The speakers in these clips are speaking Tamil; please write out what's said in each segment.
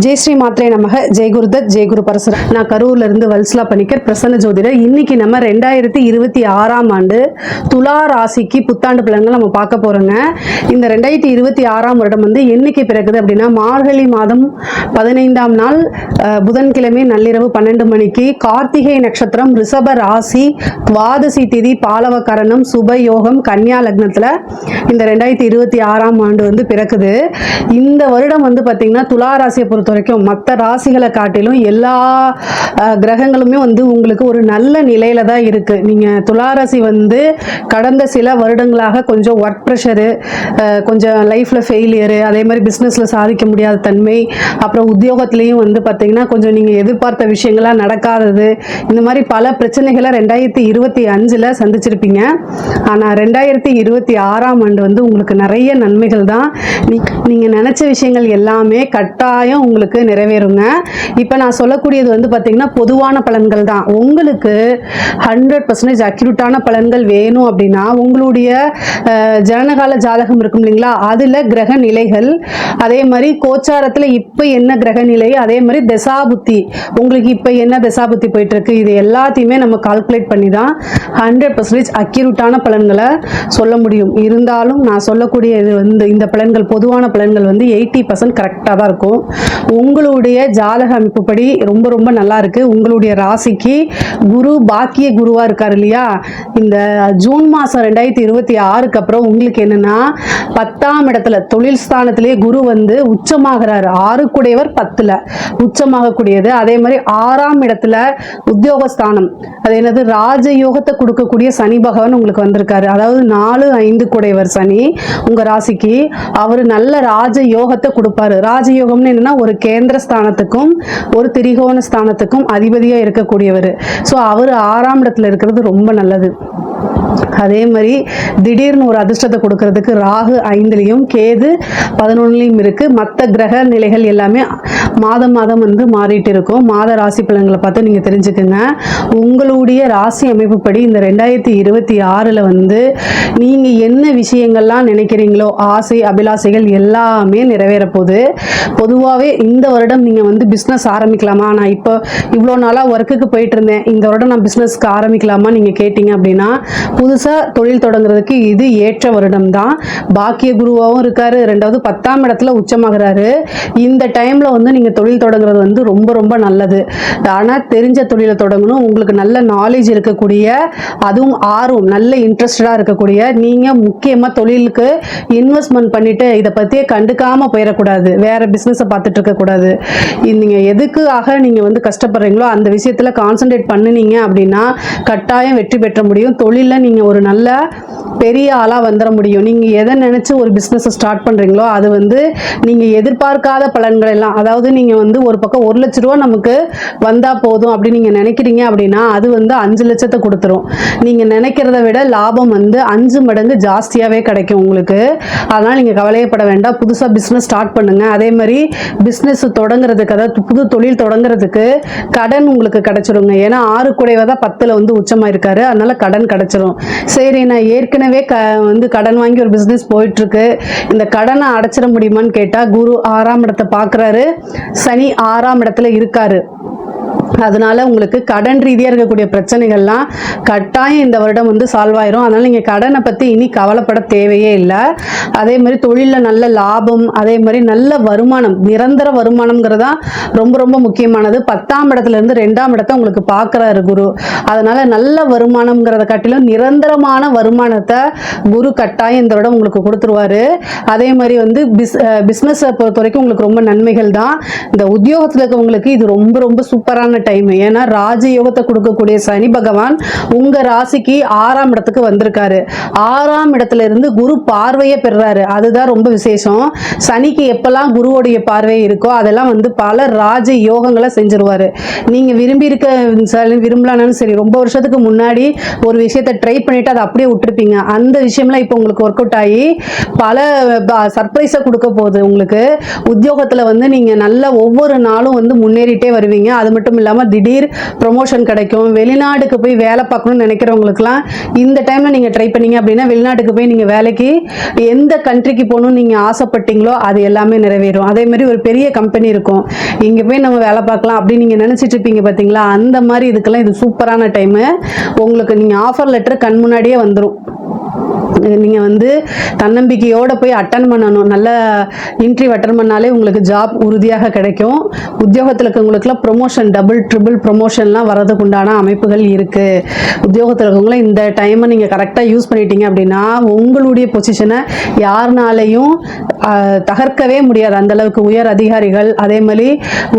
ஜெய் ஸ்ரீ மாத்ரே நமக. ஜெய் குருதத், ஜெய் குரு பரசுர. நான் கரூர்ல இருந்து வல்சலா பணிக்கர், பிரசன்ன ஜோதிடர். இன்னைக்கு நம்ம 2026ஆம் ஆண்டு துலா ராசிக்கு புத்தாண்டு பலன்கள் நம்ம பார்க்க போறோங்க. இந்த 2026ஆம் வருடம் வந்து என்னைக்கு பிறகுது அப்படின்னா, மார்கழி மாதம் 15ஆம் நாள் புதன்கிழமை நள்ளிரவு 12 மணிக்கு கார்த்திகை நட்சத்திரம், ரிஷப ராசி, துவாதசி திதி, பாலவ கரணம், சுபயோகம், கன்னியா லக்னத்துல இந்த 2026ஆம் ஆண்டு வந்து பிறக்குது. இந்த வருடம் வந்து பார்த்தீங்கன்னா துலா ராசியை பொறுத்த வரைக்கும் மற்ற ராசிகளை காட்டிலும் எல்லா கிரகங்களுமே வந்து உங்களுக்கு ஒரு நல்ல நிலையில தான் இருக்கு. நீங்க துலா ராசி வந்து கடந்த சில வருடங்களாக கொஞ்சம் ஒர்க் ப்ரெஷரு, கொஞ்சம் லைஃப்ல ஃபெயிலியரு, அதே மாதிரி பிஸ்னஸ்ல சாதிக்க முடியாத தன்மை, அப்புறம் உத்தியோகத்திலையும் வந்து பார்த்தீங்கன்னா கொஞ்சம் நீங்க எதிர்பார்த்த விஷயங்கள்லாம் நடக்காதது, இந்த மாதிரி பல பிரச்சனைகளை 2025ல் சந்திச்சிருப்பீங்க. ஆனால் 2026ஆம் ஆண்டு வந்து உங்களுக்கு நிறைய நன்மைகள் தான். நீங்க நினைச்ச விஷயங்கள் எல்லாமே கட்டாயம் உங்களுக்கு நிறைவேறுங்க. இப்போ நான் சொல்லக்கூடியது வந்து பார்த்தீங்கன்னா பொதுவான பலன்கள் தான். உங்களுக்கு 100% அக்யூரேட்டான பலன்கள் வேணும் அப்படின்னா உங்களுடைய ஜனனகால ஜாதகம் இருக்கும் இல்லைங்களா, அதில் கிரக நிலைகள், அதே மாதிரி கோச்சாரத்தில் இப்போ என்ன கிரக நிலை, அதே மாதிரி தசாபுத்தி உங்களுக்கு இப்போ என்ன தசாபுத்தி போயிட்டு இருக்கு, இது எல்லாத்தையுமே நம்ம கால்குலேட் பண்ணி தான் 100% அக்யூரேட்டான பலன்களை சொல்ல முடியும். இருந்தாலும் நான் சொல்லக்கூடிய இது வந்து இந்த பலன்கள் பொதுவான பலன்கள் வந்து 80% கரெக்டாக தான் இருக்கும். உங்களுடைய ஜாதக அமைப்புப்படி ரொம்ப ரொம்ப நல்லா இருக்கு. உங்களுடைய ராசிக்கு குரு பாக்கிய குருவா இருக்காரு இல்லையா, இந்த ஜூன் மாதம் 2026க்கு அப்புறம் உங்களுக்கு என்னன்னா 10ஆம் இடத்துல தொழில் ஸ்தானத்திலே குரு வந்து உச்சமாகிறாரு. 6 10ல் உச்சமாகக்கூடியது. அதே மாதிரி 6ஆம் இடத்துல உத்தியோகஸ்தானம், அது என்னது ராஜயோகத்தை கொடுக்கக்கூடிய சனி பகவான் உங்களுக்கு வந்திருக்காரு. அதாவது 4 5 சனி உங்க ராசிக்கு அவர் நல்ல ராஜயோகத்தை கொடுப்பாரு. ராஜயோகம்னு என்னன்னா ஒரு கேந்திர ஸ்தானத்துக்கும் ஒரு திரிகோண ஸ்தானத்துக்கும் அதிபதியா இருக்கக்கூடியவர். ஸோ அவர் 6ஆம் இடத்துல இருக்கிறது ரொம்ப நல்லது. அதே மாதிரி திடீர்னு ஒரு அதிர்ஷ்டத்தை கொடுக்கறதுக்கு ராகு 5லையும் கேது 11லையும் இருக்கு. மற்ற கிரக நிலைகள் எல்லாமே மாதம் மாதம் வந்து மாறிட்டு இருக்கும். மாத ராசி பலன்களை பார்த்து நீங்க தெரிஞ்சுக்குங்க. உங்களுடைய ராசி அமைப்புப்படி இந்த 2026ல் வந்து நீங்க என்ன விஷயங்கள்லாம் நினைக்கிறீங்களோ, ஆசை அபிலாசைகள் எல்லாமே நிறைவேற போகுது. பொதுவாகவே இந்த வருடம் நீங்க வந்து பிஸ்னஸ் ஆரம்பிக்கலாமா, நான் இப்போ இவ்வளோ நாளாக ஒர்க்குக்கு போயிட்டு இருந்தேன், இந்த வருடம் நான் பிஸ்னஸ்க்கு ஆரம்பிக்கலாமா நீங்க கேட்டீங்க அப்படின்னா, புதுசா தொழில் தொடங்குறதுக்கு இது ஏற்ற வருடம் தான். பாக்கிய குருவாகவும் இருக்காரு, 2வது 10ஆம் இடத்துல உச்சமாகிறாரு. இந்த டைம்ல வந்து நீங்க தொழில் தொடங்குறது வந்து ரொம்ப ரொம்ப நல்லது. ஆனா தெரிஞ்ச தொழிலை தொடங்கணும். உங்களுக்கு நல்ல நாலேஜ் இருக்கக்கூடிய, அதுவும் ஆர்வம் நல்ல இன்ட்ரெஸ்டடா இருக்கக்கூடிய, நீங்க முக்கியமா தொழிலுக்கு இன்வெஸ்ட்மெண்ட் பண்ணிட்டு இதை பத்தியே கண்டுக்காம போயிடக்கூடாது, வேற பிசினஸை பார்த்துட்டு இருக்க கூடாது. நீங்க எதுக்காக நீங்க வந்து கஷ்டப்படுறீங்களோ அந்த விஷயத்துல கான்சென்ட்ரேட் பண்ணுனீங்க அப்படின்னா கட்டாயம் வெற்றி பெற்ற முடியும். தொழில நீங்க ஒரு நல்ல பெரிய ஆளா வந்துட முடியும். நீங்க எதை நினைச்சு ஒரு பிசினஸ் ஸ்டார்ட் பண்றீங்களோ அது வந்து நீங்க எதிர்பார்க்காத பலன்கள் எல்லாம், அதாவது நீங்க வந்து ஒரு பக்கம் 1 லட்ச ரூபா நமக்கு வந்தா போதும் அப்படி நீங்க நினைக்கிறீங்க அப்படின்னா அது வந்து 5 லட்சத்தை கொடுத்துரும். நீங்க நினைக்கிறத விட லாபம் வந்து 5 மடங்கு ஜாஸ்தியாவே கிடைக்கும் உங்களுக்கு. அதனால நீங்க கவலையப்பட வேண்டாம். புதுசா பிசினஸ் ஸ்டார்ட் பண்ணுங்க. அதே மாதிரி பிசினஸ் தொடங்குறதுக்கு, அதாவது புது தொழில் தொடங்குறதுக்கு கடன் உங்களுக்கு கிடைச்சிருங்க. ஏன்னா 6 தான் 10ல் வந்து உச்சமா இருக்காரு. அதனால கடன் கிடைச்சிரும். சரி, நான் ஏற்கனவே வந்து கடன் வாங்கி ஒரு பிசினஸ் போயிட்டு இருக்கு, இந்த கடனை அடைச்சிட முடியுமான்னு கேட்டா, குரு 6ஆம் இடத்தை பார்க்கறாரு, சனி 6ஆம் இடத்துல இருக்காரு. அதனால உங்களுக்கு கடன் ரீதியாக இருக்கக்கூடிய பிரச்சனைகள்லாம் கட்டாயம் இந்த வருடம் வந்து சால்வ் ஆயிரும். அதனால நீங்கள் கடனை பற்றி இனி கவலைப்பட தேவையே இல்லை. அதே மாதிரி தொழிலில் நல்ல லாபம், அதே மாதிரி நல்ல வருமானம், நிரந்தர வருமானம்ங்கிறதா ரொம்ப ரொம்ப முக்கியமானது. 10ஆம் இடத்துல இருந்து 2ஆம் இடத்தை உங்களுக்கு பார்க்குறாரு குரு. அதனால நல்ல வருமானம்ங்கிறத காட்டிலும் நிரந்தரமான வருமானத்தை குரு கட்டாயம் இந்த வருடம் உங்களுக்கு கொடுத்துருவாரு. அதே மாதிரி வந்து பிஸ்னஸை பொறுத்த வரைக்கும் உங்களுக்கு ரொம்ப நன்மைகள் தான். இந்த உத்தியோகத்தில் இருக்கவங்களுக்கு இது ரொம்ப ரொம்ப சூப்பரான டைம். ஏன்னா ராஜயோகத்தை கொடுக்கக்கூடிய சனி பகவான் உங்க ராசிக்கு 6ஆம் இடத்துக்கு வந்திருக்காரு. 6ஆம் இடத்துல இருந்து குரு பார்வையை பெறாரு. அதுதான் ரொம்ப விசேஷம். சனிக்கு எப்பெல்லாம் குருவோடைய பார்வை இருக்கோ அதெல்லாம் வந்து பல ராஜ யோகங்களை செஞ்சிருவாரு. நீங்க விரும்பி இருக்க விரும்பலான்னு சரி, ரொம்ப வருஷத்துக்கு முன்னாடி ஒரு விஷயத்தை ட்ரை பண்ணிட்டு அதை அப்படியே விட்டுருப்பீங்க, அந்த விஷயம்லாம் இப்போ உங்களுக்கு ஒர்க் அவுட் ஆகி பல சர்ப்ரைஸை கொடுக்க போகுது உங்களுக்கு. உத்தியோகத்துல வந்து நீங்க நல்ல ஒவ்வொரு நாளும் வந்து முன்னேறிட்டே வருவீங்க. அது மட்டும் இல்லாம இல்லாமல் திடீர் ப்ரொமோஷன் கிடைக்கும். வெளிநாடுக்கு போய் வேலை பார்க்கணும்னு நினைக்கிறவங்களுக்குலாம் இந்த டைமில் நீங்கள் ட்ரை பண்ணீங்க அப்படின்னா வெளிநாட்டுக்கு போய் நீங்கள் வேலைக்கு எந்த கண்ட்ரிக்கு போகணும்னு நீங்கள் ஆசைப்பட்டீங்களோ அது எல்லாமே நிறைவேறும். அதே மாதிரி ஒரு பெரிய கம்பெனி இருக்கும், இங்கே போய் நம்ம வேலை பார்க்கலாம் அப்படின்னு நீங்கள் நினச்சிட்டு இருப்பீங்க பார்த்தீங்களா, அந்த மாதிரி இதுக்கெல்லாம் இது சூப்பரான டைமு. உங்களுக்கு நீங்கள் ஆஃபர் லெட்டர் கண் முன்னாடியே வந்துடும். நீங்கள் வந்து தன்னம்பிக்கையோடு போய் அட்டன் பண்ணணும். நல்ல இன்டர்வியூ அட்டன் பண்ணாலே உங்களுக்கு ஜாப் உறுதியாக கிடைக்கும். உத்தியோகத்தில் இருக்கவங்களுக்குலாம் ப்ரொமோஷன் டபுள் ட்ரிபிள் ப்ரொமோஷன்லாம் வரதுக்கு உண்டான அமைப்புகள் இருக்குது. உத்தியோகத்தில் இருக்கவங்கள இந்த டைமை நீங்கள் கரெக்டாக யூஸ் பண்ணிட்டீங்க அப்படின்னா உங்களுடைய பொசிஷனை யாருனாலையும் தகர்க்கவே முடியாது. அந்தளவுக்கு உயர் அதிகாரிகள், அதே மாதிரி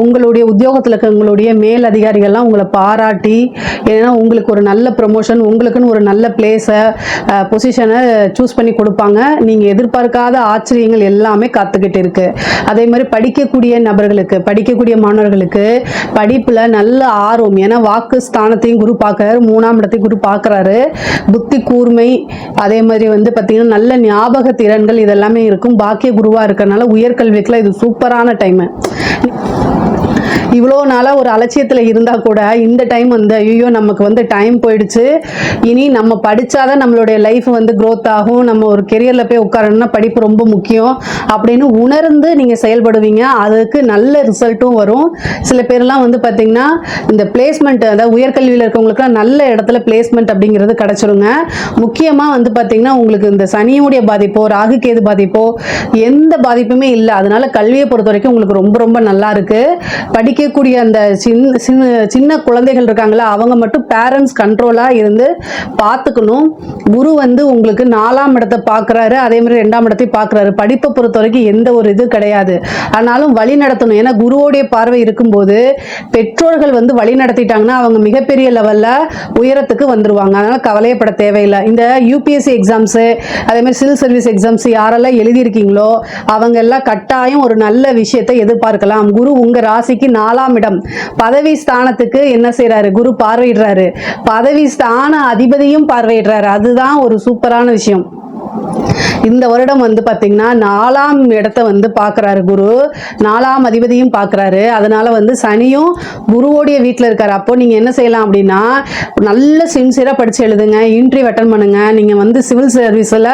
உங்களுடைய உத்தியோகத்தில் இருக்கவங்களுடைய மேல் அதிகாரிகள்லாம் உங்களை பாராட்டி, ஏன்னா உங்களுக்கு ஒரு நல்ல ப்ரொமோஷன், உங்களுக்குன்னு ஒரு நல்ல பிளேஸை பொசிஷனை சூஸ் பண்ணி கொடுப்பாங்க. நீங்கள் எதிர்பார்க்காத ஆச்சரியங்கள் எல்லாமே காத்துக்கிட்டு இருக்கு. அதே மாதிரி படிக்கக்கூடிய நபர்களுக்கு, படிக்கக்கூடிய மாணவர்களுக்கு படிப்பில் நல்ல ஆர்வம், ஏன்னா வாக்கு ஸ்தானத்தையும் குரு பார்க்குறாரு, 3ஆம் இடத்தையும் குரு பார்க்குறாரு. புத்தி கூர்மை, அதே மாதிரி வந்து பார்த்தீங்கன்னா நல்ல ஞாபக திறன்கள் இதெல்லாமே இருக்கும். பாக்கிய குருவாக இருக்கிறனால உயர்கல்விக்குலாம் இது சூப்பரான டைமு. இவ்வளோ நாளாக ஒரு அலட்சியத்தில் இருந்தால் கூட இந்த டைம் வந்து ஐயோ நமக்கு வந்து டைம் போயிடுச்சு, இனி நம்ம படித்தாதான் நம்மளுடைய லைஃப் வந்து க்ரோத் ஆகும், நம்ம ஒரு கெரியரில் போய் உட்காரணும்னா படிப்பு ரொம்ப முக்கியம் அப்படின்னு உணர்ந்து நீங்கள் செயல்படுவீங்க. அதுக்கு நல்ல ரிசல்ட்டும் வரும். சில பேர்லாம் வந்து பார்த்திங்கன்னா இந்த பிளேஸ்மெண்ட், அதாவது உயர்கல்வியில் இருக்கவங்களுக்குலாம் நல்ல இடத்துல பிளேஸ்மெண்ட் அப்படிங்கிறது கிடச்சிருங்க. முக்கியமாக வந்து பார்த்திங்கன்னா உங்களுக்கு இந்த சனியுடைய பாதிப்போ ராகு கேது பாதிப்போ எந்த பாதிப்புமே இல்லை. அதனால கல்வியை பொறுத்த வரைக்கும் உங்களுக்கு ரொம்ப ரொம்ப நல்லா இருக்குது. படிக்கக்கூடிய அந்த சின்ன குழந்தைகள் இருக்காங்களா, அவங்க மட்டும் பேரண்ட்ஸ் கண்ட்ரோலாக இருந்து பார்த்துக்கணும். குரு வந்து உங்களுக்கு 4ஆம் இடத்தை பார்க்குறாரு, அதே மாதிரி 2ஆம் இடத்தையும் பார்க்குறாரு. படிப்பை பொறுத்த வரைக்கும் எந்த ஒரு இது கிடையாது, ஆனாலும் வழி நடத்தணும். ஏன்னா குருவோடைய பார்வை இருக்கும்போது பெற்றோர்கள் வந்து வழி நடத்திட்டாங்கன்னா அவங்க மிகப்பெரிய லெவலில் உயரத்துக்கு வந்துருவாங்க. அதனால் கவலையப்பட தேவையில்லை. இந்த யூபிஎஸ்சி எக்ஸாம்ஸு, அதே மாதிரி சிவில் சர்வீஸ் எக்ஸாம்ஸ் யாரெல்லாம் எழுதியிருக்கீங்களோ அவங்க எல்லாம் கட்டாயம் ஒரு நல்ல விஷயத்தை எதிர்பார்க்கலாம். குரு உங்கள் ராசிக்கு 4ஆம் இடம் பதவி ஸ்தானத்துக்கு என்ன செய்யறாரு, குரு பார்வையிடுறாரு. பதவி ஸ்தான அதிபதியும் பார்வையிடுறாரு. அதுதான் ஒரு சூப்பரான விஷயம். இந்த வருடம் வந்து பார்த்தீங்கன்னா 4ஆம் இடத்தை வந்து பார்க்குறாரு குரு, 4ஆம் அதிபதியும் பார்க்குறாரு. அதனால வந்து சனியும் குருவோடைய வீட்டில் இருக்காரு. அப்போ நீங்கள் என்ன செய்யலாம் அப்படின்னா நல்ல சின்சியராக படித்து எழுதுங்க, இன்டர்வியூ அட்டன் பண்ணுங்க. நீங்கள் வந்து சிவில் சர்வீஸில்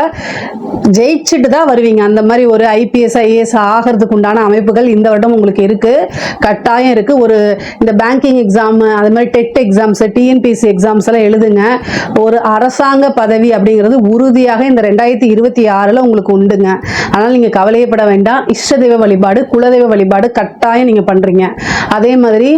ஜெயிச்சுட்டு தான் வருவீங்க. அந்த மாதிரி ஒரு ஐபிஎஸ் ஐஏஎஸ் ஆகிறதுக்கு உண்டான அமைப்புகள் இந்த வருடம் உங்களுக்கு இருக்குது, கட்டாயம் இருக்குது. ஒரு இந்த பேங்கிங் எக்ஸாம், அது மாதிரி டெட் எக்ஸாம்ஸ், டிஎன்பிஎஸ்சி எக்ஸாம்ஸ் எல்லாம் எழுதுங்க. ஒரு அரசாங்க பதவி அப்படிங்கிறது உறுதியாக இந்த 2026 உங்களுக்கு உண்டுங்க. அதனால் நீங்கள் கவலையப்பட வேண்டாம். இஷ்ட தெய்வ வழிபாடு, குலதெய்வ வழிபாடு கட்டாயம் நீங்கள் பண்ணுறீங்க. அதே மாதிரி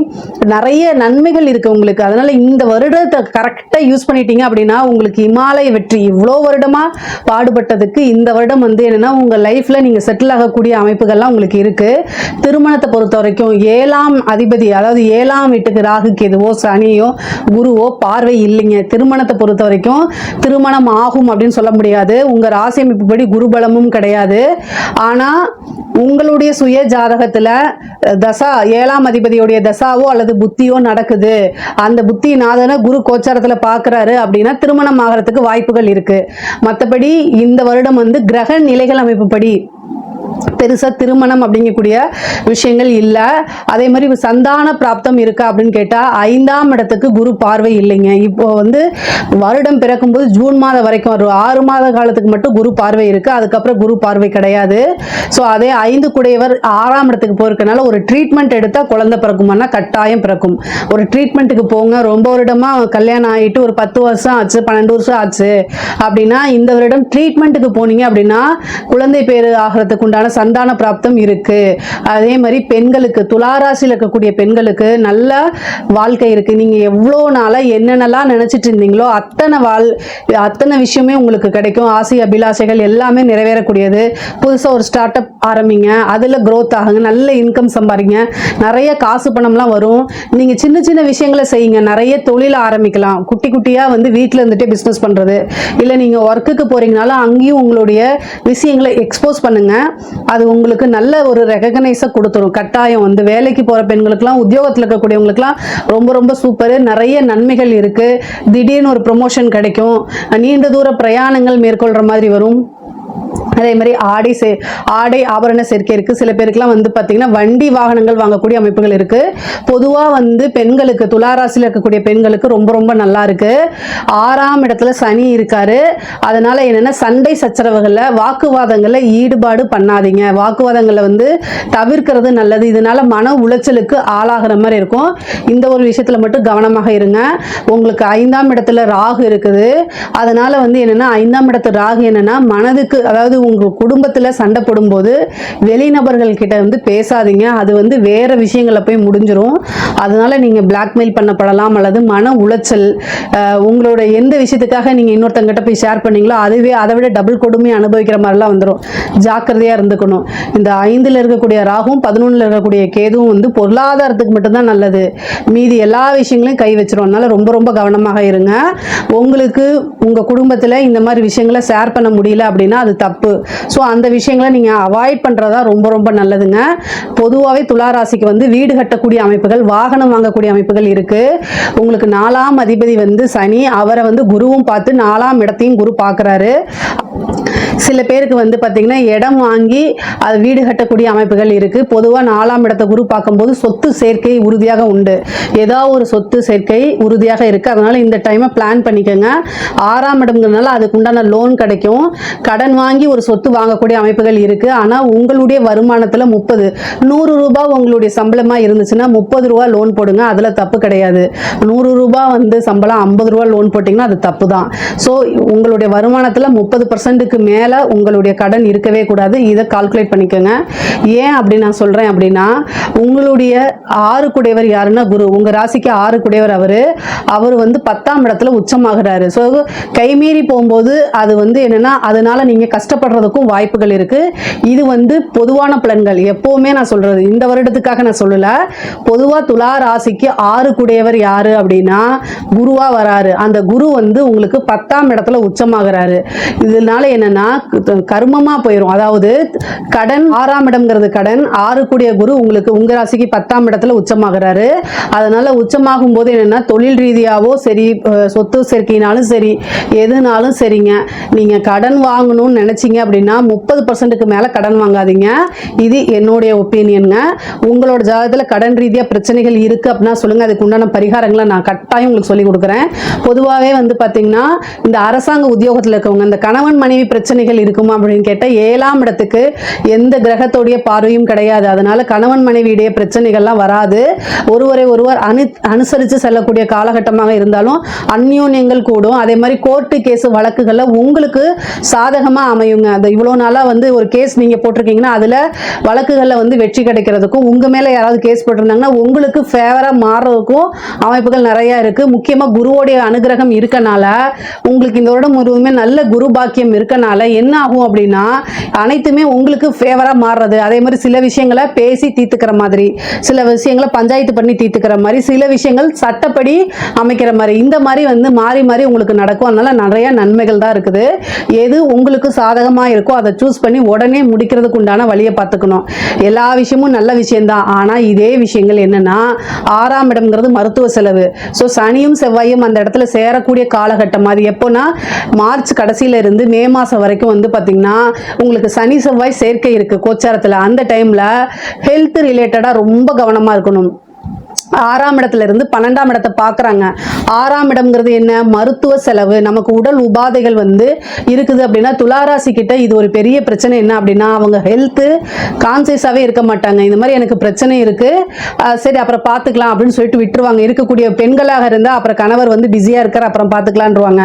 நிறைய நன்மைகள் இருக்குது உங்களுக்கு. அதனால் இந்த வருடத்தை கரெக்டாக யூஸ் பண்ணிட்டீங்க அப்படின்னா உங்களுக்கு இமாலய வெற்றி. இவ்வளோ வருடமாக பாடுபட்டதுக்கு இந்த வருடம் வந்து என்னென்னா உங்கள் லைஃப்பில் நீங்கள் செட்டில் ஆகக்கூடிய அமைப்புகள்லாம் உங்களுக்கு இருக்குது. திருமணத்தை பொறுத்த வரைக்கும் 7ஆம் அதிபதி, அதாவது 7ஆம் வீட்டுக்கு ராகு கேதுவோ சனியோ குருவோ பார்வை இல்லைங்க. திருமணத்தை பொறுத்த வரைக்கும் திருமணம் ஆகும் அப்படின்னு சொல்ல முடியாது. உங்கள் ராசி அமைப்புப்படி குருபலமும் கிடையாது. ஆனால் உங்களுடைய சுய ஜாதகத்தில் தசா 7ஆம் அதிபதியுடைய தசாவோ அல்லது புத்தியோ நடக்குது, அந்த புத்தி நாதனை குரு கோச்சாரத்தில் பார்க்குறாரு அப்படின்னா திருமணம் ஆகிறதுக்கு வாய்ப்புகள் இருக்குது. மற்றபடி இந்த வருடம் வந்து கிரக நிலைகள் அமைப்புப்படி பெருசாக திருமணம் அப்படிங்கக்கூடிய விஷயங்கள் இல்லை. அதே மாதிரி சந்தான பிராப்தம் இருக்கா அப்படின்னு கேட்டால் 5ஆம் இடத்துக்கு குரு பார்வை இல்லைங்க. இப்போ வந்து வருடம் பிறக்கும்போது ஜூன் மாதம் வரைக்கும் ஒரு 6 மாத காலத்துக்கு மட்டும் குரு பார்வை இருக்குது, அதுக்கப்புறம் குரு பார்வை கிடையாது. ஸோ அதே 5 குடையவர் 6ஆம் இடத்துக்கு போயிருக்கனால ஒரு ட்ரீட்மெண்ட் எடுத்தால் குழந்தை பிறக்குமானா கட்டாயம் பிறக்கும். ஒரு ட்ரீட்மெண்ட்டுக்கு போங்க. ரொம்ப வருடமாக கல்யாணம் ஆகிட்டு ஒரு 10 வருஷம் ஆச்சு, 12 வருஷம் ஆச்சு அப்படின்னா இந்த வருடம் ட்ரீட்மெண்ட்டுக்கு போனீங்க அப்படின்னா குழந்தை பேர் ஆகிறதுக்கு உண்டான சந்தான பிராப்தம் இருக்கு. அதே மாதிரி பெண்களுக்கு, துளாராசியில் இருக்கக்கூடிய பெண்களுக்கு நல்ல வாழ்க்கை இருக்கு. நீங்க எவ்வளோ நாளா என்னென்னலாம் நினைச்சிட்டு இருந்தீங்களோ அத்தனை விஷயமே உங்களுக்கு கிடைக்கும். ஆசை அபிலாஷைகள் எல்லாமே நிறைவேறக்கூடியது. புதுசாக ஒரு ஸ்டார்ட் அப் ஆரம்பிங்க, அதில் க்ரோத் ஆகுங்க, நல்ல இன்கம் சம்பாதிங்க, நிறைய காசு பணம்லாம் வரும். நீங்கள் சின்ன சின்ன விஷயங்களை செய்யுங்க, நிறைய தொழில் ஆரம்பிக்கலாம். குட்டி குட்டியாக வந்து வீட்டில் இருந்துகிட்டே பிஸ்னஸ் பண்ணுறது, இல்லை நீங்கள் ஒர்க்குக்கு போகிறீங்கனாலும் அங்கேயும் உங்களுடைய விஷயங்களை எக்ஸ்போஸ் பண்ணுங்க. அது உங்களுக்கு நல்ல ஒரு ரெகக்னைஸை கொடுத்துரும். கட்டாயம் வந்து வேலைக்கு போகிற பெண்களுக்கெல்லாம், உத்தியோகத்தில் இருக்கக்கூடியவங்களுக்குலாம் ரொம்ப ரொம்ப சூப்பரு. நிறைய நன்மைகள் இருக்குது. திடீர்னு ஒரு ப்ரொமோஷன் கிடைக்கும், நீண்ட தூர பிரயாணங்கள் மேற்கொள்கிற மாதிரி வரும். அதே மாதிரி ஆடை ஆபரண சேர்க்கை இருக்குது. சில பேருக்குலாம் வந்து பார்த்தீங்கன்னா வண்டி வாகனங்கள் வாங்கக்கூடிய அமைப்புகள் இருக்குது. பொதுவாக வந்து பெண்களுக்கு துளாராசியில் இருக்கக்கூடிய பெண்களுக்கு ரொம்ப ரொம்ப நல்லா இருக்குது. 6ஆம் இடத்துல சனி இருக்காரு. அதனால் என்னென்னா சண்டை சச்சரவுகளில் வாக்குவாதங்களில் ஈடுபாடு பண்ணாதீங்க. வாக்குவாதங்களில் வந்து தவிர்க்கிறது நல்லது. இதனால் மன உளைச்சலுக்கு ஆளாகிற மாதிரி இருக்கும். இந்த ஒரு விஷயத்தில் மட்டும் கவனமாக இருங்க. உங்களுக்கு 5ஆம் இடத்துல ராகு இருக்குது. அதனால் வந்து என்னென்னா 5ஆம் இடத்து ராகு என்னென்னா மனதுக்கு, அதாவது உங்கள் குடும்பத்தில் சண்டை போடும்போது வெளிநபர்கள் கிட்ட வந்து பேசாதீங்க. அது வந்து வேற விஷயங்களை போய் முடிஞ்சிடும். அதனால நீங்கள் பிளாக்மெயில் பண்ணப்படலாம் அல்லது மன உளைச்சல், உங்களோட எந்த விஷயத்துக்காக நீங்கள் இன்னொருத்தங்கிட்ட போய் ஷேர் பண்ணீங்களோ அதுவே அதை விட டபுள் கொடுமை அனுபவிக்கிற மாதிரிலாம் வந்துடும். ஜாக்கிரதையாக இருந்துக்கணும். இந்த 5ல் இருக்கக்கூடிய ராகும் 11ல் இருக்கக்கூடிய கேதுவும் வந்து பொருளாதாரத்துக்கு மட்டும்தான் நல்லது. மீதி எல்லா விஷயங்களையும் கை வச்சிரும். அதனால ரொம்ப ரொம்ப கவனமாக இருங்க. உங்களுக்கு உங்கள் குடும்பத்தில் இந்த மாதிரி விஷயங்களை ஷேர் பண்ண முடியல அப்படின்னா அது தப்பு. ஸோ அந்த விஷயங்களை நீங்கள் அவாய்ட் பண்ணுறதா ரொம்ப ரொம்ப நல்லதுங்க. பொதுவாகவே துளாராசிக்கு வந்து வீடு கட்டக்கூடிய அமைப்புகள், வாகனம் வாங்கக்கூடிய அமைப்புகள் இருக்குது. உங்களுக்கு 4ஆம் அதிபதி வந்து சனி, அவரை வந்து குருவும் பார்த்து 4ஆம் இடத்தையும் குரு பார்க்குறாரு. சில பேருக்கு வந்து பார்த்தீங்கன்னா இடம் வாங்கி அது வீடு கட்டக்கூடிய அமைப்புகள் இருக்குது. பொதுவாக 4ஆம் இடத்தை குரு பார்க்கும்போது சொத்து சேர்க்கை உறுதியாக உண்டு. ஏதாவது ஒரு சொத்து சேர்க்கை உறுதியாக இருக்குது. அதனால் இந்த டைமை பிளான் பண்ணிக்கோங்க. 6ஆம் இடம்ங்கிறதுனால அதுக்கு உண்டான லோன் கிடைக்கும். கடன் வாங்கி ஒரு சொத்து வாங்கக்கூடிய அமைப்புகள் இருக்குது. ஆனால் உங்களுடைய வருமானத்தில் 100 ரூபாய் உங்களுடைய சம்பளமாக இருந்துச்சுன்னா 30 ரூபா லோன் போடுங்க. அதில் தப்பு கிடையாது. 100 ரூபாய் வந்து சம்பளம் 50 ரூபா லோன் போட்டிங்கன்னா அது தப்பு தான். ஸோ உங்களுடைய வருமானத்தில் 30%க்கு மேலே உங்களுடைய கடன் இருக்கவே கூடாது. இதை கால்குலேட் பண்ணிக்கோங்க. ஏன் அப்படி நான் சொல்கிறேன் அப்படின்னா, உங்களுடைய 6 குடையவர் யாருன்னா குரு. உங்கள் ராசிக்கு 6 குடையவர் அவர் வந்து 10ஆம் இடத்துல உச்சமாகிறாரு. ஸோ கைமீறி போகும்போது அது வந்து என்னென்னா அதனால் நீங்கள் கஷ்டப்படுறதுக்கும் வாய்ப்புகள் இருக்குது. இது வந்து பொதுவான பலன்கள். எப்போவுமே நான் சொல்கிறது இந்த வருடத்துக்காக நான் சொல்லலை. பொதுவாக துலா ராசிக்கு 6 குடையவர் யார் அப்படின்னா குருவாக வராரு. அந்த குரு வந்து உங்களுக்கு 10ஆம் இடத்துல உச்சமாகிறாரு. இதனால என்னென்னா கர்மமாக போயிடும். அதாவது கடன் 6ஆம் இடம்ங்கிறது கடன். 6 கூடிய குரு உங்களுக்கு உங்கள் ராசிக்கு 10ஆம் இடத்துல உச்சமாகிறாரு. அதனால் உச்சமாகும் போது என்னென்னா தொழில் ரீதியாகவோ சரி, சொத்து சேர்க்கையினாலும் சரி, எதுனாலும் சரிங்க, நீங்கள் கடன் வாங்கணும்னு நினச்சிங்க அப்படின்னா 30%க்கு மேலே கடன் வாங்காதீங்க. இது என்னுடைய ஒப்பீனியனுங்க. உங்களோட ஜாதகத்தில் கடன் ரீதியாக பிரச்சனைகள் இருக்குது அப்படின்னா சொல்லுங்கள். அதுக்கு உண்டான பரிகாரங்களை நான் கட்டாயம் உங்களுக்கு சொல்லிக் கொடுக்குறேன். பொதுவாகவே வந்து பார்த்தீங்கன்னா இந்த அரசாங்க உத்தியோகத்தில் இருக்கவங்க இந்த கணவன் மனைவி பிரச்சனைகள் இருக்குமா அப்படின்னு கேட்டால் 7ஆம் இடத்துக்கு எந்த கிரகத்தோடைய பார்வையும் கிடையாது. அதனால கணவன் மனைவியுடைய பிரச்சனைகள்லாம் வராது. ஒருவர் அனுசரித்து செல்லக்கூடிய காலகட்டமாக இருந்தாலும் அந்யோன்யங்கள் கூடும். அதே மாதிரி கோர்ட்டு கேஸ் வழக்குகளில் உங்களுக்கு சாதகமாக அமையுங்க. அந்த இவ்வளோ நாளாக வந்து ஒரு கேஸ் நீங்கள் போட்டிருக்கீங்கன்னா அதில் வழக்குகளில் வந்து வெற்றி கிடைக்கிறதுக்கும், உங்கள் மேலே யாராவது கேஸ் போட்டிருந்தாங்கன்னா உங்களுக்கு ஃபேவராக மாறுறதுக்கும் அமைப்புகள் நிறையா இருக்குது. முக்கியமாக குருவோடைய அனுகிரகம் இருக்கனால உங்களுக்கு இந்த வருடம் முழுவதுமே நல்ல குரு பாக்கியம் இருக்கனால என்ன ஆகும் அப்படின்னா அனைத்துமே உங்களுக்கு ஃபேவராக மாறுறது. அதே மாதிரி சில விஷயங்களை பேசி தீர்த்துக்கிற மாதிரி, சில விஷயங்களை பஞ்சாயத்து பண்ணி தீர்த்துக்கிற மாதிரி, சில விஷயங்கள் சட்டப்படி அமைக்கிற மாதிரி, இந்த மாதிரி வந்து மாறி மாறி உங்களுக்கு நடக்கும். அதனால நிறைய நன்மைகள் தான் இருக்குது. எது உங்களுக்கு சாதகமாக இருக்கோ அதை சூஸ் பண்ணி உடனே முடிக்கிறதுக்கு உண்டான வழியை பார்த்துக்கணும். எல்லா விஷயமும் நல்ல விஷயம்தான். ஆனால் இதே விஷயங்கள் என்னன்னா 6ஆம் இடம்ங்கிறது மருத்துவ செலவு. ஸோ சனியும் செவ்வாயும் அந்த இடத்துல சேரக்கூடிய காலகட்டம். அது எப்போனா மார்ச் கடைசியில இருந்து மே மாதம் வரைக்கும் வந்து பார்த்தீங்கன்னா உங்களுக்கு சனி செவ்வாய் சேர்க்கை இருக்குது கோச்சாரத்தில். அந்த டைமில் ஹெல்த் ரிலேட்டடாக ரொம்ப கவனமாக இருக்கணும். 6ஆம் இடத்துல இருந்து 12ஆம் இடத்தை பார்க்குறாங்க. 6ஆம் இடம்ங்கிறது என்ன? மருத்துவ செலவு. நமக்கு உடல் உபாதைகள் வந்து இருக்குது அப்படின்னா துளாராசி கிட்ட இது ஒரு பெரிய பிரச்சனை. என்ன அப்படின்னா அவங்க ஹெல்த்து கான்சியஸாகவே இருக்க மாட்டாங்க. இந்த மாதிரி எனக்கு பிரச்சனை இருக்குது, சரி அப்புறம் பார்த்துக்கலாம் அப்படின்னு சொல்லிட்டு விட்டுருவாங்க. இருக்கக்கூடிய பெண்களாக இருந்தால் அப்புறம் கணவர் வந்து பிஸியாக இருக்கார், அப்புறம் பார்த்துக்கலான்ருவாங்க.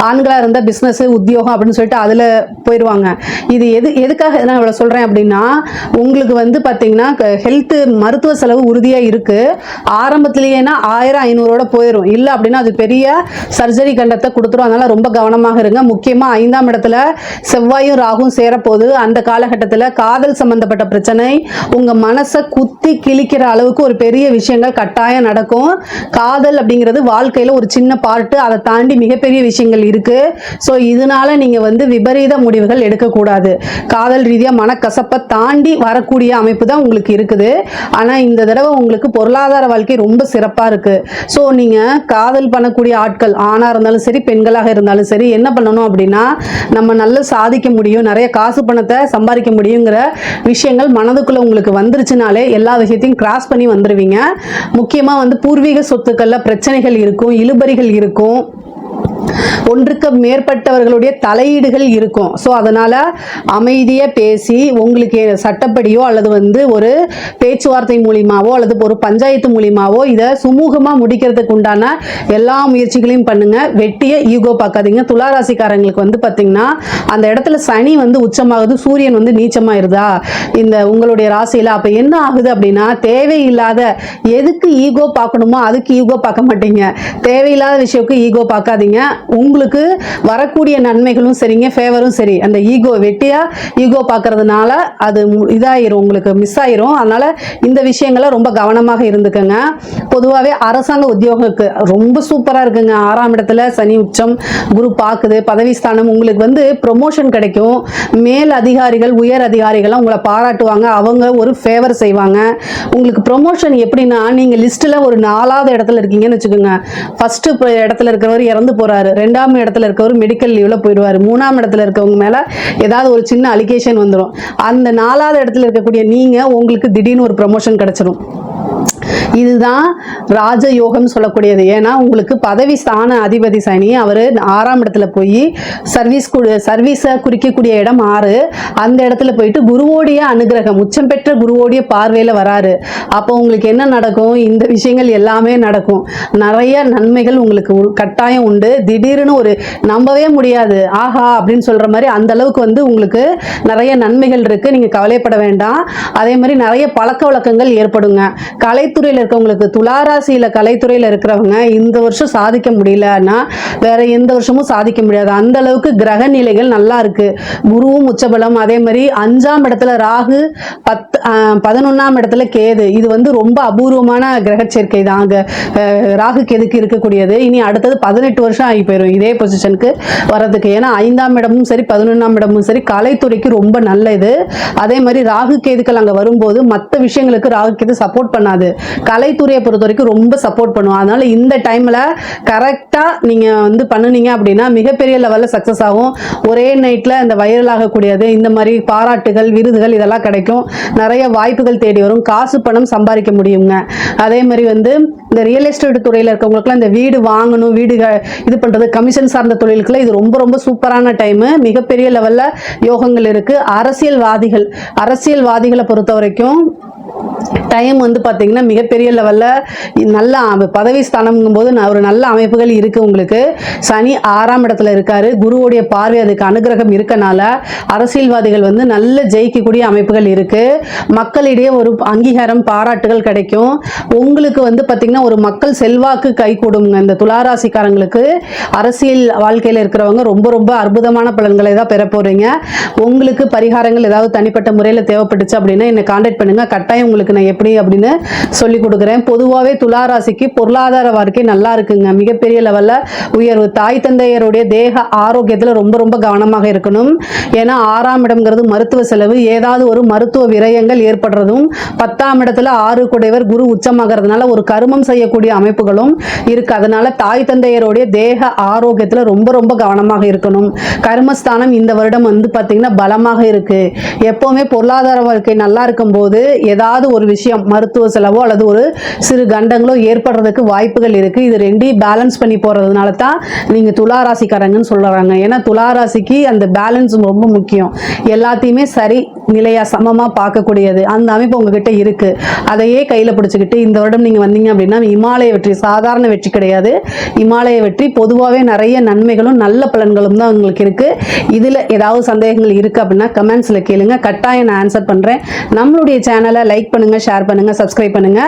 ஆண்களாக இருந்தால் பிஸ்னஸ் உத்தியோகம் அப்படின்னு சொல்லிட்டு அதில் போயிடுவாங்க. இது எதுக்காக நான் இவ்வளோ சொல்கிறேன் அப்படின்னா உங்களுக்கு வந்து பார்த்தீங்கன்னா ஹெல்த்து மருத்துவ செலவு உறுதியாக இருக்குது. ஆரம்பத்திலேயேனா 1500ஓட போயிடும். இல்லை அப்படின்னா அது பெரிய சர்ஜரி கண்டத்தை கொடுத்துரும். அதனால ரொம்ப கவனமாக இருங்க. முக்கியமாக 5ஆம் இடத்துல செவ்வாயும் ராகும் சேரப்போது. அந்த காலகட்டத்தில் காதல் சம்பந்தப்பட்ட பிரச்சனை உங்கள் மனசை குத்தி கிழிக்கிற அளவுக்கு ஒரு பெரிய விஷயங்கள் கட்டாயம் நடக்கும். காதல் அப்படிங்கிறது வாழ்க்கையில் ஒரு சின்ன பார்ட்டு, அதை தாண்டி மிகப்பெரிய விஷயங்கள் இருக்கு. ஸோ இதனால நீங்கள் வந்து விபரீத முடிவுகள் எடுக்கக்கூடாது. காதல் ரீதியாக மனக்கசப்பை தாண்டி வரக்கூடிய அமைப்பு தான் உங்களுக்கு இருக்குது. ஆனால் இந்த தடவை உங்களுக்கு பொருளாதார வாழ்க்கை வாழ்க்கை ரொம்ப சிறப்பாக இருக்குது. ஸோ நீங்கள் காதல் பண்ணக்கூடிய ஆட்கள் ஆணாக இருந்தாலும் சரி பெண்களாக இருந்தாலும் சரி என்ன பண்ணணும் அப்படின்னா, நம்ம நல்லா சாதிக்க முடியும், நிறைய காசு பணத்தை சம்பாதிக்க முடியுங்கிற விஷயங்கள் மனதுக்குள்ளே உங்களுக்கு வந்துருச்சுனாலே எல்லா விஷயத்தையும் கிராஸ் பண்ணி வந்துடுவீங்க. முக்கியமாக வந்து பூர்வீக சொத்துக்களில் பிரச்சனைகள் இருக்கும், இழுபறிகள் இருக்கும், ஒன்றுக்கு மேற்பட்டவர்களுடைய தலையீடுகள் இருக்கும். ஸோ அதனால் அமைதியாக பேசி உங்களுக்கு சட்டப்படியோ அல்லது வந்து ஒரு பேச்சுவார்த்தை மூலியமாவோ அல்லது ஒரு பஞ்சாயத்து மூலியமாவோ இதை சுமூகமாக முடிக்கிறதுக்கு உண்டான எல்லா முயற்சிகளையும் பண்ணுங்கள். வெட்டிய ஈகோ பார்க்காதீங்க. துளாராசிக்காரங்களுக்கு வந்து பார்த்திங்கன்னா அந்த இடத்துல சனி வந்து உச்சமாகுது, சூரியன் வந்து நீச்சமாயிருதா இந்த உங்களுடைய ராசியில். அப்போ என்ன ஆகுது அப்படின்னா, தேவையில்லாத எதுக்கு ஈகோ பார்க்கணுமோ அதுக்கு ஈகோ பார்க்க மாட்டீங்க, தேவையில்லாத விஷயத்துக்கு ஈகோ பார்க்காதீங்க. உங்களுக்கு வரக்கூடிய நன்மைகளும் சரிங்க, ஃபேவரும் சரி, அந்த ஈகோ வெட்டியா ஈகோ பார்க்கறதுனால அது இதாயிரும், உங்களுக்கு மிஸ் ஆயிரும். அதனால இந்த விஷயங்களை ரொம்ப கவனமாக இருந்துக்கங்க. பொதுவாகவே அரசாங்க உத்தியோகத்துக்கு ரொம்ப சூப்பராக இருக்குங்க. 6ஆம் இடத்துல சனி உச்சம், குரு பார்க்குது, பதவி ஸ்தானம், உங்களுக்கு வந்து ப்ரொமோஷன் கிடைக்கும். மேல் அதிகாரிகள் உயர் அதிகாரிகள்லாம் உங்களை பாராட்டுவாங்க, அவங்க ஒரு ஃபேவர் செய்வாங்க. உங்களுக்கு ப்ரொமோஷன் எப்படின்னா, நீங்கள் லிஸ்ட்டில் ஒரு 4ஆவது இடத்துல இருக்கீங்கன்னு வச்சுக்கோங்க. ஃபஸ்ட்டு இடத்துல இருக்கிறவர் இறந்து போகிறாரு, 2ஆம் இடத்துல இருக்கவர் மெடிக்கல் லீவில் போயிடுவார், 3ஆம் இடத்துல இருக்கவங்க மேலே ஏதாவது ஒரு சின்ன அலிகேஷன் வந்துடும். அந்த 4ஆவது இடத்துல இருக்கக்கூடிய நீங்கள் உங்களுக்கு திடீர்னு ஒரு ப்ரமோஷன் கிடைச்சிடும். இதுதான் ராஜயோகம் சொல்லக்கூடியது. ஏன்னா உங்களுக்கு பதவி ஸ்தான அதிபதி சனி, அவர் 6ஆம் இடத்துல போய் சர்வீஸை குறிக்கக்கூடிய இடம் 6, அந்த இடத்துல போயிட்டு குருவோடைய அனுகிரகம், உச்சம் பெற்ற குருவோடைய பார்வையில் வராரு. அப்போ உங்களுக்கு என்ன நடக்கும்? இந்த விஷயங்கள் எல்லாமே நடக்கும். நிறைய நன்மைகள் உங்களுக்கு கட்டாயம் உண்டு. திடீர்னு ஒரு நம்பவே முடியாது, ஆஹா அப்படின்னு சொல்ற மாதிரி அந்த அளவுக்கு வந்து உங்களுக்கு நிறைய நன்மைகள் இருக்கு. நீங்க கவலைப்பட வேண்டாம். அதே மாதிரி நிறைய பழக்க வழக்கங்கள் ஏற்படுங்க. கலைத்துறையில் இருக்கவங்களுக்கு, துளாராசியில் கலைத்துறையில் இருக்கிறவங்க இந்த வருஷம் சாதிக்க முடியலன்னா வேற எந்த வருஷமும் சாதிக்க முடியாது. அந்த அளவுக்கு கிரக நிலைகள் நல்லா இருக்கு. குருவும் உச்சபலம், அதே மாதிரி 5ஆம் இடத்துல ராகு, 11ஆம் இடத்துல கேது. இது வந்து ரொம்ப அபூர்வமான கிரக சேர்க்கை தான் ராகு கேதுக்கு இருக்கக்கூடியது. இனி அடுத்தது 18 வருஷம் ஆகி போயிடும் இதே பொசிஷனுக்கு வர்றதுக்கு. ஏன்னா 5ஆம் இடமும் சரி 11ஆம் இடமும் சரி கலைத்துறைக்கு ரொம்ப நல்லது. அதே மாதிரி ராகு கேதுக்கள் அங்கே வரும்போது மற்ற விஷயங்களுக்கு ராகு கேது சப்போர்ட் பண்ணாது, கலைத்துறையை பொறுத்த வரைக்கும் ரொம்ப சப்போர்ட் பண்ணுவோம். அதனால இந்த டைம்ல கரெக்டா நீங்க வந்து பண்ணுனீங்க அப்படின்னா மிகப்பெரிய லெவல்ல சக்சஸ் ஆகும். ஒரே நைட்ல இந்த வைரல் ஆகக்கூடியது, இந்த மாதிரி பாராட்டுகள் விருதுகள் இதெல்லாம் கிடைக்கும். நிறைய வாய்ப்புகள் தேடி வரும், காசு பணம் சம்பாதிக்க முடியுங்க. அதே மாதிரி வந்து இந்த ரியல் எஸ்டேட் துறையில் இருக்கவங்களுக்குலாம் இந்த வீடு வாங்கணும், வீடு இது பண்றது, கமிஷன் சார்ந்த தொழிலுக்குலாம் இது ரொம்ப ரொம்ப சூப்பரான டைம். மிகப்பெரிய லெவல்ல யோகங்கள் இருக்கு. அரசியல்வாதிகளை பொறுத்த வரைக்கும் டைம் வந்து பார்த்தீங்கன்னா மிகப்பெரிய லெவலில் நல்ல பதவி ஸ்தானம்ங்கும் போது ஒரு நல்ல அமைப்புகள் இருக்குது உங்களுக்கு. சனி 6ஆம் இடத்துல இருக்காரு, குருவுடைய பார்வை அதுக்கு அனுகிரகம் இருக்கனால அரசியல்வாதிகள் வந்து நல்ல ஜெயிக்கக்கூடிய அமைப்புகள் இருக்குது. மக்களிடையே ஒரு அங்கீகாரம் பாராட்டுகள் கிடைக்கும். உங்களுக்கு வந்து பார்த்திங்கன்னா ஒரு மக்கள் செல்வாக்கு கை கூடுங்க. இந்த துளாராசிக்காரங்களுக்கு அரசியல் வாழ்க்கையில் இருக்கிறவங்க ரொம்ப ரொம்ப அற்புதமான பலன்களை தான் பெற போகிறீங்க. உங்களுக்கு பரிகாரங்கள் ஏதாவது தனிப்பட்ட முறையில் தேவைப்பட்டுச்சு அப்படின்னா என்னை கான்டாக்ட் பண்ணுங்கள். கட்டாயம் உங்களுக்கு நான் எப்படி அப்படின்னு சொல்லி கொடுக்குறேன். பொதுவாகவே துளாராசிக்கு பொருளாதார வாழ்க்கை நல்லா இருக்குங்க. மிகப்பெரிய லெவல்ல உயர்வு. தாய் தந்தையருடைய தேக ஆரோக்கியத்தில் ரொம்ப ரொம்ப கவனமாக இருக்கணும். ஏன்னா 6ஆம் இடம்ங்கிறது மருத்துவ செலவு, ஏதாவது ஒரு மருத்துவ விரயங்கள் ஏற்படுறதும், 10ஆம் இடத்துல 6 குடைவர் குரு உச்சமாகிறதுனால ஒரு கருமம் செய்யக்கூடிய அமைப்புகளும் இருக்கு. அதனால தாய் தந்தையருடைய தேக ஆரோக்கியத்தில் ரொம்ப ரொம்ப கவனமாக இருக்கணும். கர்மஸ்தானம் இந்த வருடம் வந்து பார்த்தீங்கன்னா பலமாக இருக்கு. எப்பவுமே பொருளாதார வாழ்க்கை நல்லா இருக்கும் போது ஏதாவது ஒரு விஷயம் மருத்துவ செலவோ அல்லது ஒரு சிறு கண்டங்களோ ஏற்படுறதுக்கு வாய்ப்புகள் இருக்கு. இது ரெண்டையும் பேலன்ஸ் பண்ணி போறதுனால தான் நீங்க துளாராசிக்காரங்கன்னு சொல்றாங்க. ஏன்னா துளாராசிக்கு அந்த பேலன்ஸ் ரொம்ப முக்கியம். எல்லாத்தையுமே சரி நிலையா சமமா பார்க்கக்கூடியது அந்த அமைப்பு உங்ககிட்ட இருக்கு. அதையே கையில பிடிச்சுக்கிட்டு இந்த வருடம் நீங்க வந்தீங்க அப்படின்னா இமாலய வெற்றி, சாதாரண வெற்றி கிடையாது, இமாலய வெற்றி. பொதுவாகவே நிறைய நன்மைகளும் நல்ல பலன்களும் தான் உங்களுக்கு இருக்கு. இதுல ஏதாவது சந்தேகங்கள் இருக்கு அப்படின்னா கமெண்ட்ஸ்ல கேளுங்க, கட்டாயம் நான் ஆன்சர் பண்றேன். நம்மளுடைய சேனலை லைக் பண்ணுங்க, ஷேர் பண்ணுங்க, சப்ஸ்கிரைப் பண்ணுங்க.